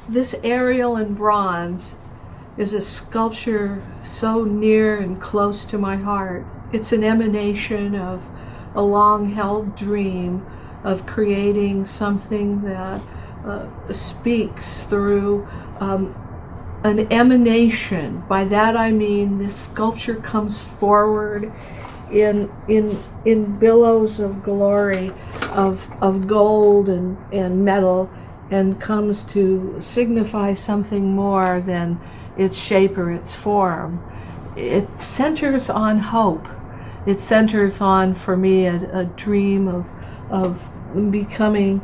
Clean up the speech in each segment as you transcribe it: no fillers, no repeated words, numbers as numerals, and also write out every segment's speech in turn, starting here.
This aerial in bronze is a sculpture so near and close to my heart. It's an emanation of a long-held dream of creating something that speaks through an emanation. By that I mean this sculpture comes forward in billows of glory of gold and metal, and comes to signify something more than its shape or its form. It centers on hope. It centers on, for me, a dream of becoming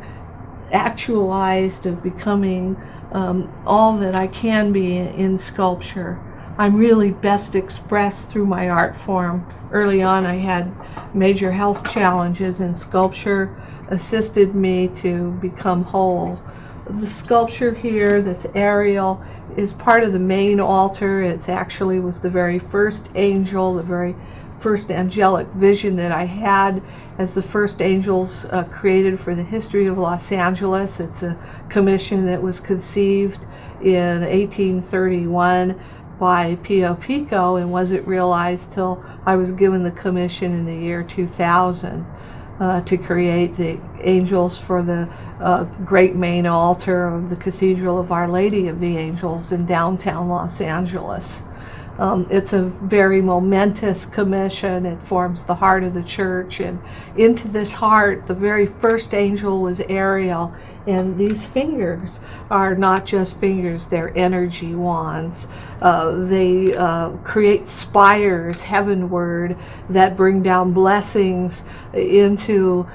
actualized, of becoming all that I can be in sculpture. I'm really best expressed through my art form. Early on I had major health challenges, and sculpture assisted me to become whole. The sculpture here, this aerial, is part of the main altar. It actually was the very first angel, the very first angelic vision that I had as the first angels created for the history of Los Angeles. It's a commission that was conceived in 1831 by Pio Pico and wasn't realized till I was given the commission in the year 2000 to create the angels for the great main altar of the Cathedral of Our Lady of the Angels in downtown Los Angeles. It's a very momentous commission. It forms the heart of the church, and into this heart, the very first angel was Ariel, and these fingers are not just fingers, they're energy wands. They create spires heavenward that bring down blessings into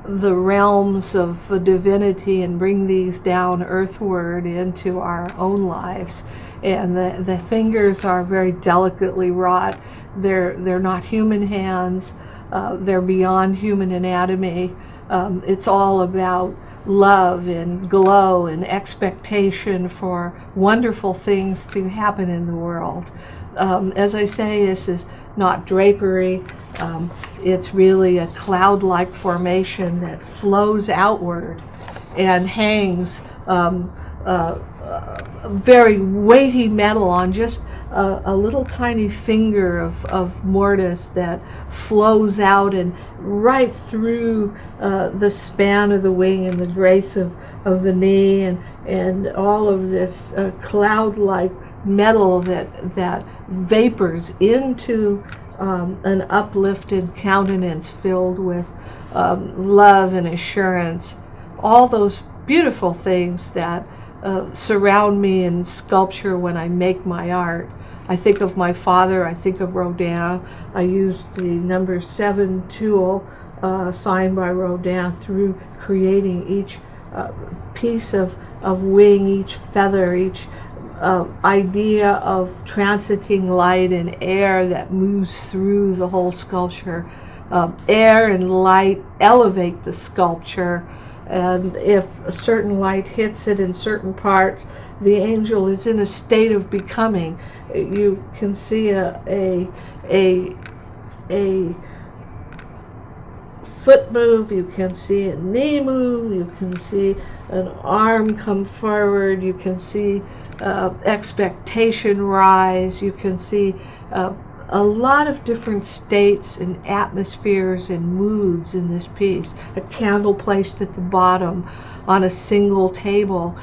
the realms of divinity and bring these down earthward into our own lives. And the fingers are very delicately wrought. They're not human hands. They're beyond human anatomy. It's all about love and glow and expectation for wonderful things to happen in the world. As I say, this is not drapery. It's really a cloud-like formation that flows outward and hangs very weighty metal on just a little tiny finger of mortise that flows out and right through the span of the wing and the grace of the knee, and all of this cloud-like metal that vapors into an uplifted countenance filled with love and assurance. All those beautiful things that surround me in sculpture when I make my art. I think of my father, I think of Rodin. I used the number 7 tool signed by Rodin through creating each piece of wing, each feather, each idea of transiting light and air that moves through the whole sculpture. Air and light elevate the sculpture, and if a certain light hits it in certain parts, the angel is in a state of becoming. You can see a foot move, you can see a knee move, you can see an arm come forward, you can see expectation rise, you can see a lot of different states and atmospheres and moods in this piece. A candle placed at the bottom on a single table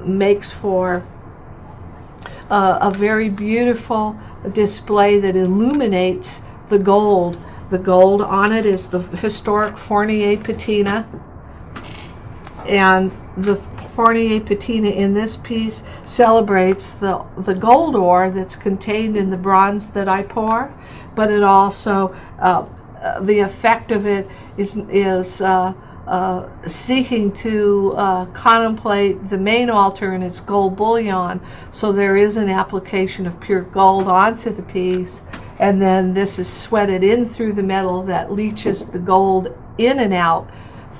makes for a very beautiful display that illuminates the gold. The gold on it is the historic Fournier patina, and the Fournier patina in this piece celebrates the gold ore that's contained in the bronze that I pour, but it also, the effect of it is seeking to contemplate the main altar and its gold bullion. So there is an application of pure gold onto the piece, and then this is sweated in through the metal that leaches the gold in and out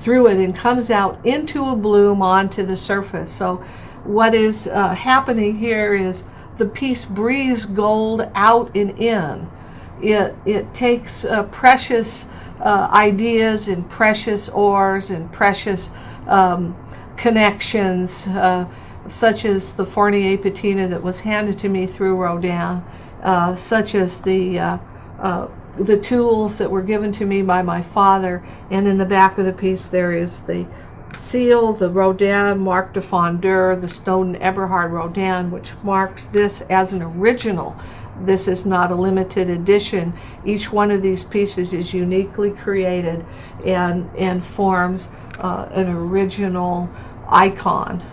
through it and comes out into a bloom onto the surface. So what is happening here is the piece breathes gold out and in. It takes precious ideas and precious ores and precious connections, such as the Fournier patina that was handed to me through Rodin, such as the tools that were given to me by my father. And in the back of the piece there is the seal, the Rodin Marque de Fondeur, the Snowden Eberhard Rodin, which marks this as an original. This is not a limited edition. Each one of these pieces is uniquely created and forms an original icon.